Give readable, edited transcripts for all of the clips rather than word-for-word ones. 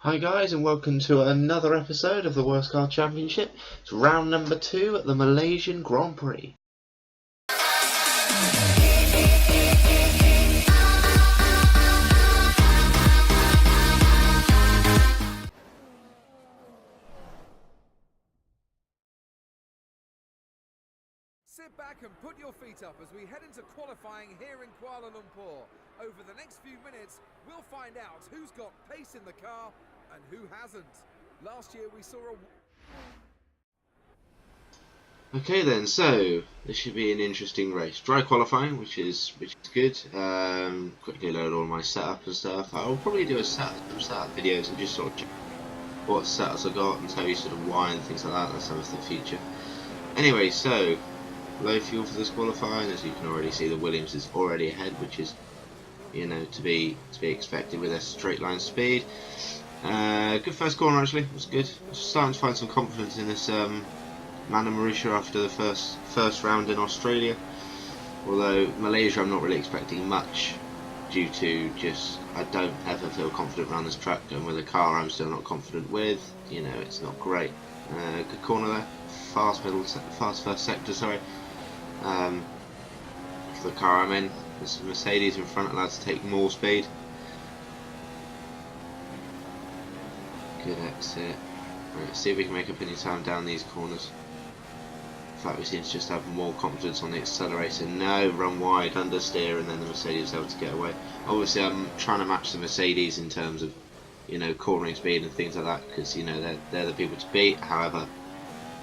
Hi guys, and welcome to another episode of the Worst Car Championship. It's round number 2 at the Malaysian Grand Prix. Sit back and put your feet up as we head into qualifying here in Kuala Lumpur. Over the next few minutes, we'll find out who's got pace in the car and who hasn't. Last year we saw a... Okay then, so this should be an interesting race. Dry qualifying, which is good. Quickly load all my setup and stuff. I'll probably do some setup videos and just sort of check what setups I got and tell you sort of why and things like that. That's some of the future. Anyway, so low fuel for this qualifying. As you can already see, the Williams is already ahead, which is, you know, to be expected with a straight line speed. Good first corner actually. It was good. I'm starting to find some confidence in this Malaysia after the first round in Australia. Although Malaysia, I'm not really expecting much due to just I don't ever feel confident around this track, and with a car I'm still not confident with. You know, it's not great. Good corner there. Fast first sector. Sorry. For the car I'm in, there's a Mercedes in front, allowed to take more speed. Good exit. Right, let's see if we can make up any time down these corners. In fact, we seem to just have more confidence on the accelerator. No, run wide, understeer, and then the Mercedes is able to get away. Obviously, I'm trying to match the Mercedes in terms of, you know, cornering speed and things like that, because, you know, they're the people to beat. However,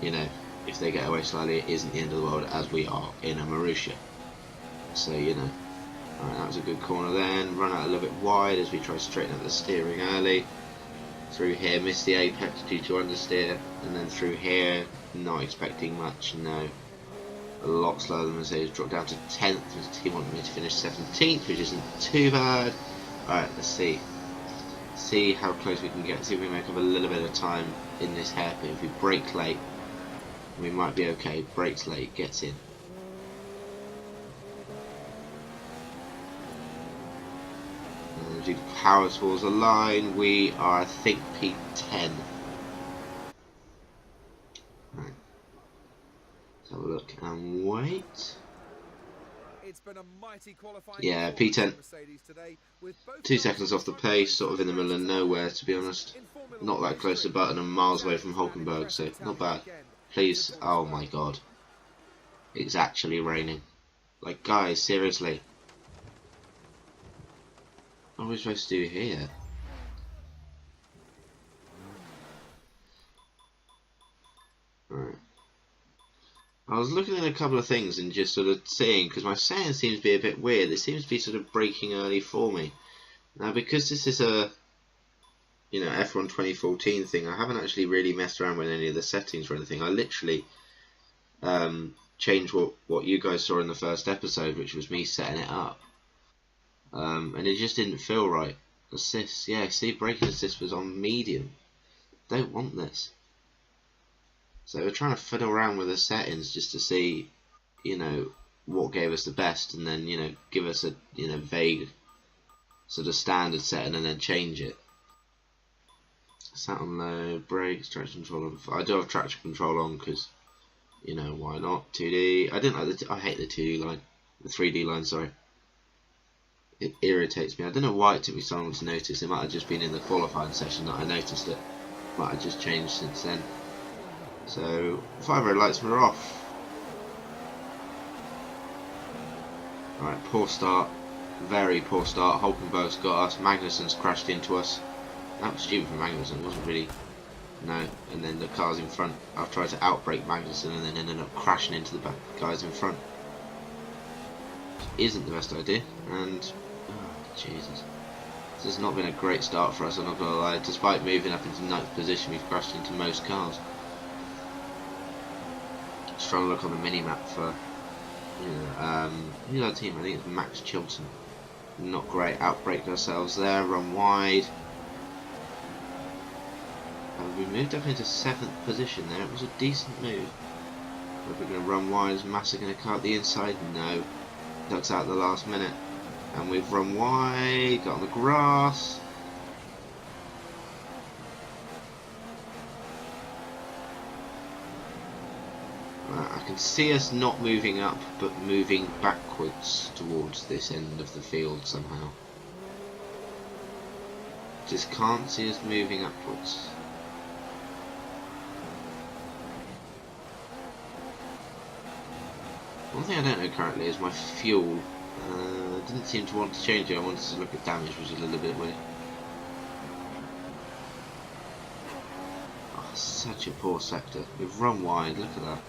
you know, if they get away slightly, it isn't the end of the world, as we are in a Malaysia. So, you know, alright, that was a good corner then. Run out a little bit wide as we try to straighten up the steering early. Through here, missed the apex due to understeer, and then through here, not expecting much, no. A lot slower than Mercedes, dropped down to 10th, as he wanted me to finish 17th, which isn't too bad. Alright, let's see. See how close we can get, see if we can make up a little bit of time in this hairpin. If we brake late, we might be okay. Brakes late, gets in. And do power towards the line. We are, I think, P10. Right. Let's have a look and wait. It's been a mighty qualifying Yeah, P10. today, with 2 seconds off the pace, sort of in the middle of nowhere, to be honest. Not that close to Button and miles away from Hulkenberg, so not bad. Please, oh my god. It's actually raining. Like, guys, seriously. What are we supposed to do here? Right. I was looking at a couple of things and just sort of seeing, because my setting seems to be a bit weird. It seems to be sort of breaking early for me. Now, because this is a, you know, F1 2014 thing, I haven't actually really messed around with any of the settings or anything. I literally changed what you guys saw in the first episode, which was me setting it up. And it just didn't feel right. Assist, yeah, see, braking assist was on medium. Don't want this. So we're trying to fiddle around with the settings just to see, you know, what gave us the best, and then, you know, give us a, you know, vague sort of standard setting and then change it. Sat on low, brakes, traction control on. I do have traction control on because, you know, why not? 2D. I didn't like I hate the 2D line, the 3D line. Sorry. It irritates me. I don't know why it took me so long to notice. It might have just been in the qualifying session that I noticed it. Might have just changed since then. So 5 red lights were off. Alright, poor start. Very poor start. Hulkenberg's got us. Magnussen's crashed into us. That was stupid for Magnussen. It wasn't really. No. And then the cars in front. I've tried to outbrake Magnussen and then ended up crashing into the back guys in front. Which isn't the best idea. And oh, Jesus. This has not been a great start for us, I'm not going to lie. Despite moving up into 9th position, we've crashed into most cars. Just trying to look on the mini-map for, you know, who's our team? I think it's Max Chilton. Not great. Outbraked ourselves there, run wide. We moved up into 7th position there. It was a decent move. If we're going to run wide, is Massa going to cut the inside? No. Ducks out at the last minute. And we've run wide, got on the grass. can see us not moving up, but moving backwards towards this end of the field somehow. Just can't see us moving upwards. One thing I don't know currently is my fuel. I didn't seem to want to change it. I wanted to look at damage, which is a little bit weird. Oh, such a poor sector. We've run wide. Look at that.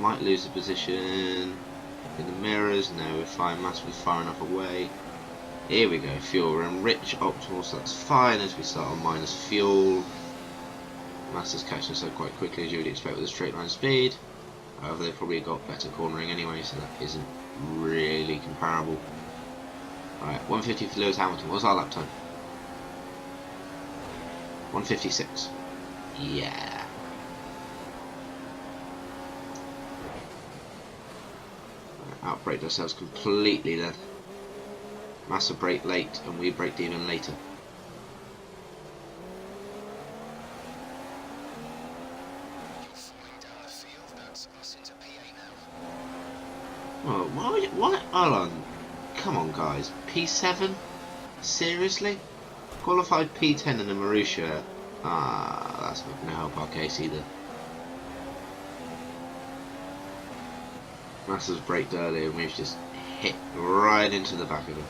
Might lose the position in the mirrors. No, we're fine. Massively far enough away. Here we go. Fuel. We're in rich optimal, so that's fine as we start on minus fuel. Master's catching us up quite quickly, as you would expect with a straight line speed. However, they've probably got better cornering anyway, so that isn't really comparable. Alright, 150 for Lewis Hamilton. What's our lap time? 156. Yeah. Outbraked ourselves completely then. Massa brake late, and we braked even later. Well, why? Hold on. Come on, guys. P7? Seriously? Qualified P10 in the Malaysia. That's not going to help our case either. Massa's braked earlier and we've just hit right into the back of him.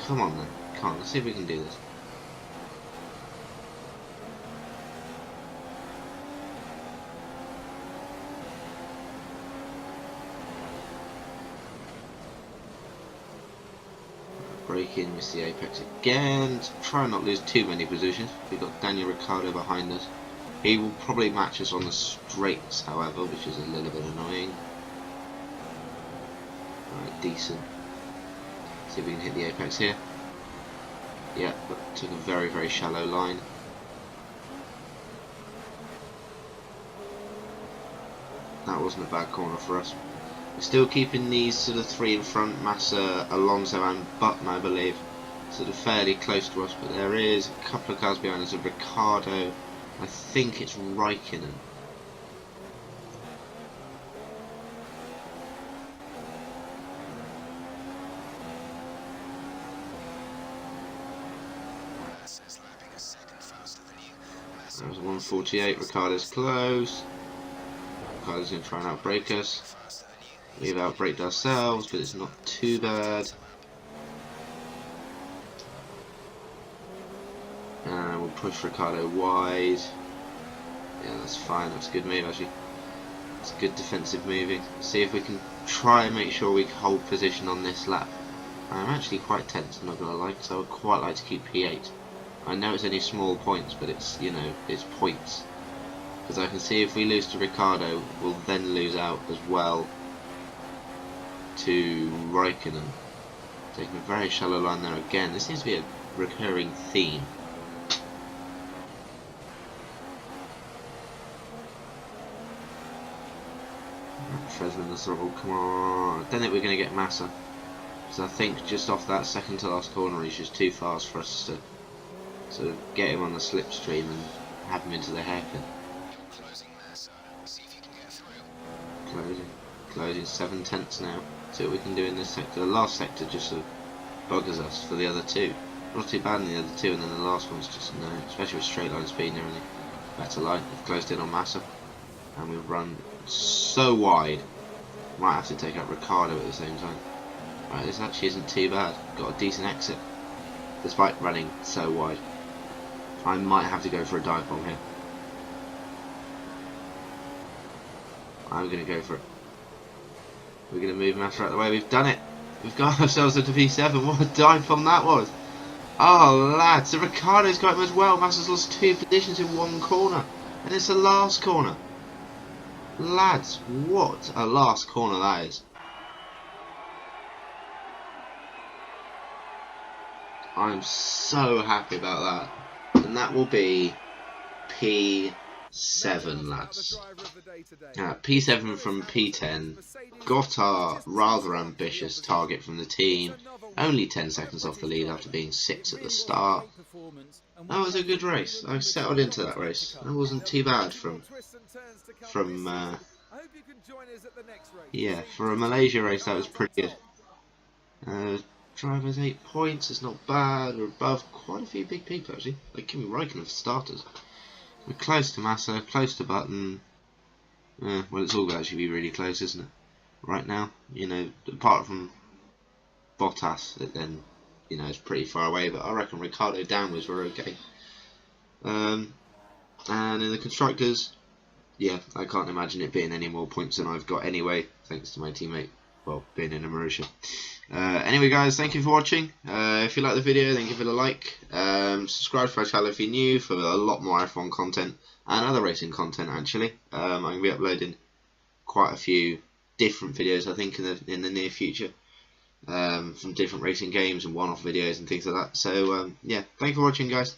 Come on then. Come on, let's see if we can do this. Break in, miss the apex again. Try and not lose too many positions. We've got Daniel Ricciardo behind us. He will probably match us on the straights, however, which is a little bit annoying. Alright, decent. See if we can hit the apex here. Yeah, but took a very, very shallow line. That wasn't a bad corner for us. We're still keeping these sort of three in front, Massa, Alonso and Button, I believe, sort of fairly close to us, but there is a couple of cars behind us, of Ricciardo, I think it's Raikkonen. There's 148, Ricciardo's close. Ricciardo's going to try and outbrake us. We've outbraked ourselves, but it's not too bad. And we'll push Ricciardo wide. Yeah, that's fine. That's a good move, actually. It's good defensive moving. See if we can try and make sure we hold position on this lap. I'm actually quite tense, I'm not going to lie, because I would quite like to keep P8. I know it's only small points, but it's, you know, it's points. Because I can see if we lose to Ricciardo, we'll then lose out as well to Raikkonen. Taking a very shallow line there again. This seems to be a recurring theme. Fresman the throttle, come on. I don't think we're going to get Massa. So I think just off that second to last corner he's just too fast for us to sort of get him on the slipstream and have him into the hairpin. Closing 7 tenths now. See what we can do in this sector. The last sector just sort of buggers us for the other two. Not too bad in the other two, and then the last one's just no, especially with straight line speed and everything. Better line. We've closed in on Massa, and we've run so wide. Might have to take out Ricciardo at the same time. Right, this actually isn't too bad. Got a decent exit, despite running so wide. I might have to go for a dive bomb here. I'm going to go for it. We're going to move Massa out of the way. We've done it. We've got ourselves into P7. What a dive bomb that was. Oh, lads. So Ricciardo's got him as well. Massa's lost 2 positions in 1 corner. And it's the last corner. Lads, what a last corner that is. I'm so happy about that. And that will be P7, lads. P7 from P10. Got our rather ambitious target from the team. Only 10 seconds off the lead after being 6 at the start. That was a good race. I settled into that race. That wasn't too bad from yeah, for a Malaysia race. That was pretty good. Drivers 8 points. It's not bad. We're above quite a few big people actually. Like Kimi Räikkönen for starters. We're close to Massa, close to Button. Well, it's all going to actually be really close, isn't it? Right now, you know, apart from Bottas, then you know it's pretty far away. But I reckon Ricciardo downwards we're okay. And in the constructors, yeah, I can't imagine it being any more points than I've got anyway, thanks to my teammate, well, being in Malaysia. Anyway, guys, thank you for watching. If you like the video, then give it a like. Subscribe to my channel if you're new for a lot more F1 content and other racing content. Actually, I'm going to be uploading quite a few different videos, I think, in the near future, from different racing games and one-off videos and things like that. So, yeah, thank you for watching, guys.